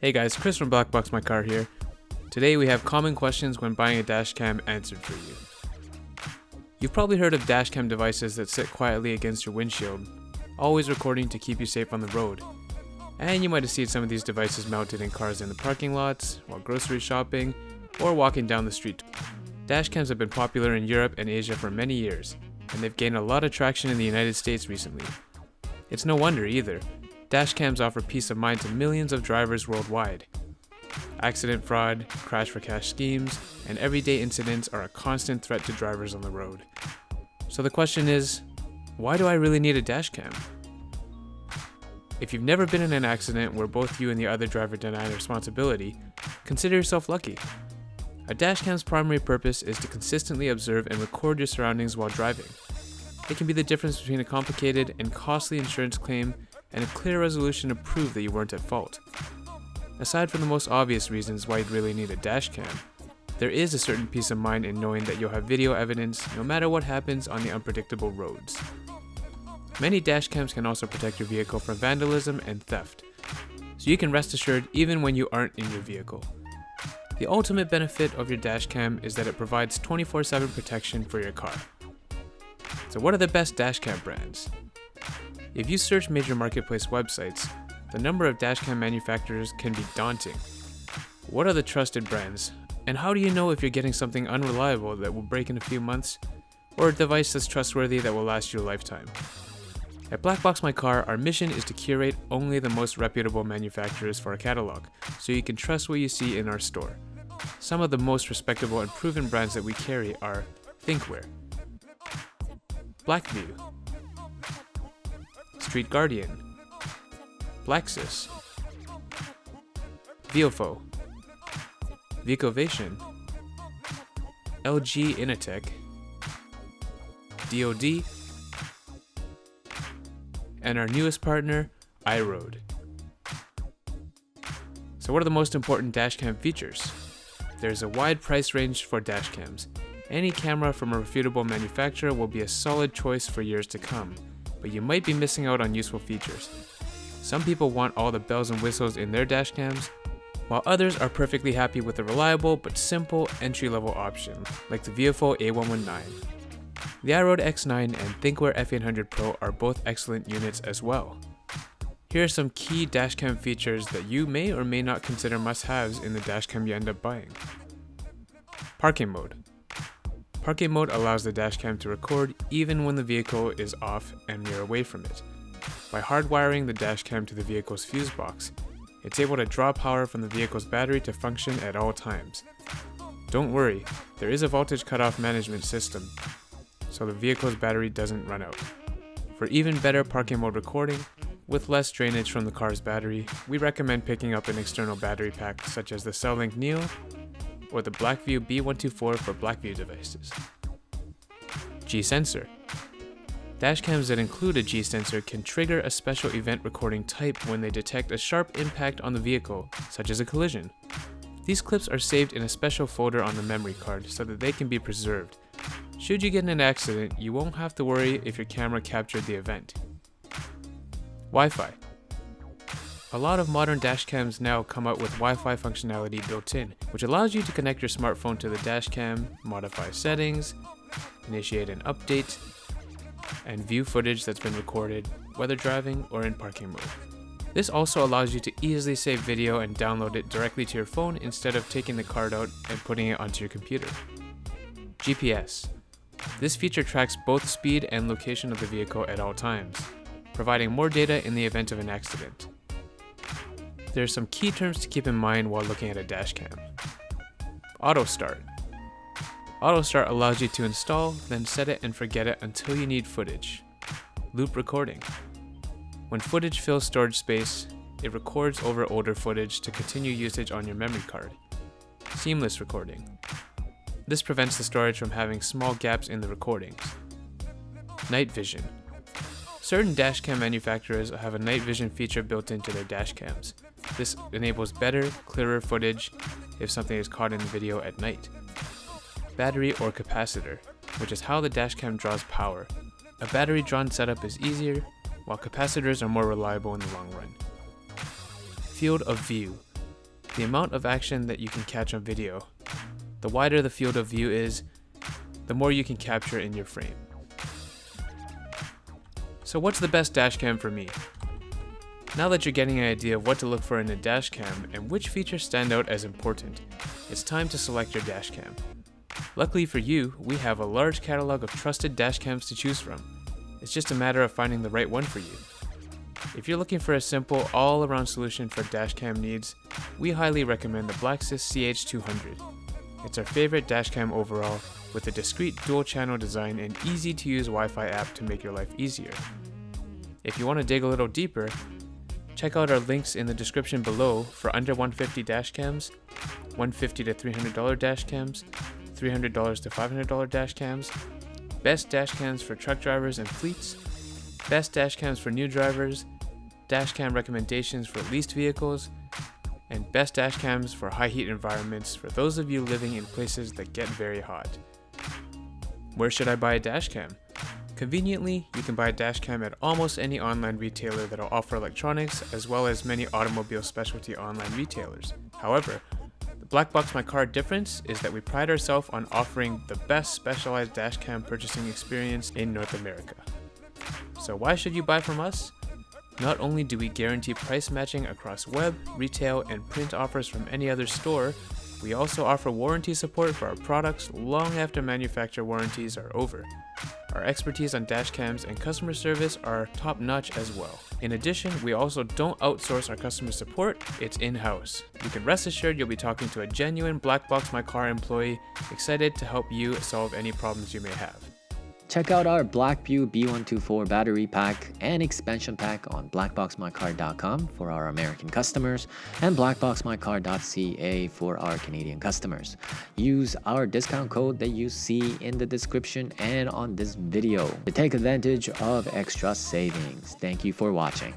Hey guys, Chris from BlackboxMyCar here. Today we have common questions when buying a dashcam answered for you. You've probably heard of dashcam devices that sit quietly against your windshield, always recording to keep you safe on the road. And you might have seen some of these devices mounted in cars in the parking lots, while grocery shopping, or walking down the street. Dashcams have been popular in Europe and Asia for many years, and they've gained a lot of traction in the United States recently. It's no wonder either. Dashcams offer peace of mind to millions of drivers worldwide. Accident fraud, crash for cash schemes, and everyday incidents are a constant threat to drivers on the road. So the question is, why do I really need a dashcam? If you've never been in an accident where both you and the other driver deny responsibility, consider yourself lucky. A dashcam's primary purpose is to consistently observe and record your surroundings while driving. It can be the difference between a complicated and costly insurance claim and a clear resolution to prove that you weren't at fault. Aside from the most obvious reasons why you'd really need a dashcam, there is a certain peace of mind in knowing that you'll have video evidence no matter what happens on the unpredictable roads. Many dashcams can also protect your vehicle from vandalism and theft, so you can rest assured even when you aren't in your vehicle. The ultimate benefit of your dashcam is that it provides 24/7 protection for your car. So what are the best dashcam brands? If you search major marketplace websites, the number of dashcam manufacturers can be daunting. What are the trusted brands? And how do you know if you're getting something unreliable that will break in a few months, or a device that's trustworthy that will last you a lifetime? At BlackboxMyCar, our mission is to curate only the most reputable manufacturers for our catalog, so you can trust what you see in our store. Some of the most respectable and proven brands that we carry are Thinkware, BlackVue, Street Guardian, BlackSys, Viofo, Vicovation, LG Innotek, DoD, and our newest partner, IROAD. So what are the most important dashcam features? There's a wide price range for dashcams. Any camera from a reputable manufacturer will be a solid choice for years to come, but you might be missing out on useful features. Some people want all the bells and whistles in their dashcams, while others are perfectly happy with a reliable but simple entry-level option, like the Viofo A119. The IROAD X9 and Thinkware F800 Pro are both excellent units as well. Here are some key dashcam features that you may or may not consider must-haves in the dashcam you end up buying. Parking mode. Parking mode allows the dashcam to record even when the vehicle is off and you're away from it. By hardwiring the dashcam to the vehicle's fuse box, it's able to draw power from the vehicle's battery to function at all times. Don't worry, there is a voltage cutoff management system, so the vehicle's battery doesn't run out. For even better parking mode recording, with less drainage from the car's battery, we recommend picking up an external battery pack such as the CellLink Neo or the BlackVue B124 for BlackVue devices. G-Sensor. Dashcams that include a G-Sensor can trigger a special event recording type when they detect a sharp impact on the vehicle, such as a collision. These clips are saved in a special folder on the memory card so that they can be preserved. Should you get in an accident, you won't have to worry if your camera captured the event. Wi-Fi. A lot of modern dashcams now come out with Wi-Fi functionality built in, which allows you to connect your smartphone to the dashcam, modify settings, initiate an update, and view footage that's been recorded, whether driving or in parking mode. This also allows you to easily save video and download it directly to your phone instead of taking the card out and putting it onto your computer. GPS. This feature tracks both speed and location of the vehicle at all times, providing more data in the event of an accident. There are some key terms to keep in mind while looking at a dashcam. Auto Start. Auto Start allows you to install, then set it and forget it until you need footage. Loop Recording. When footage fills storage space, it records over older footage to continue usage on your memory card. Seamless Recording. This prevents the storage from having small gaps in the recordings. Night Vision. Certain dashcam manufacturers have a night vision feature built into their dashcams. This enables better, clearer footage if something is caught in the video at night. Battery or capacitor, which is how the dashcam draws power. A battery-drawn setup is easier, while capacitors are more reliable in the long run. Field of view. the amount of action that you can catch on video. The wider the field of view is, the more you can capture in your frame. So what's the best dashcam for me? Now that you're getting an idea of what to look for in a dashcam and which features stand out as important, it's time to select your dashcam. Luckily for you, we have a large catalog of trusted dashcams to choose from. It's just a matter of finding the right one for you. If you're looking for a simple, all-around solution for dashcam needs, we highly recommend the BlackSys CH200. It's our favorite dashcam overall, with a discreet dual-channel design and easy-to-use Wi-Fi app to make your life easier. If you want to dig a little deeper, check out our links in the description below for under $150 dashcams, $150 to $300 dashcams, $300 to $500 dashcams, best dashcams for truck drivers and fleets, best dashcams for new drivers, dashcam recommendations for leased vehicles, and best dashcams for high heat environments for those of you living in places that get very hot. Where should I buy a dashcam? Conveniently, you can buy a dashcam at almost any online retailer that will offer electronics, as well as many automobile specialty online retailers. However, the BlackboxMyCar difference is that we pride ourselves on offering the best specialized dashcam purchasing experience in North America. So why should you buy from us? Not only do we guarantee price matching across web, retail, and print offers from any other store, we also offer warranty support for our products long after manufacturer warranties are over. Our expertise on dashcams and customer service are top-notch as well. In addition, we also don't outsource our customer support, it's in-house. You can rest assured you'll be talking to a genuine BlackboxMyCar employee excited to help you solve any problems you may have. Check out our BlackVue B124 battery pack and expansion pack on BlackboxMyCar.com for our American customers and BlackboxMyCar.ca for our Canadian customers. Use our discount code that you see in the description and on this video to take advantage of extra savings. Thank you for watching.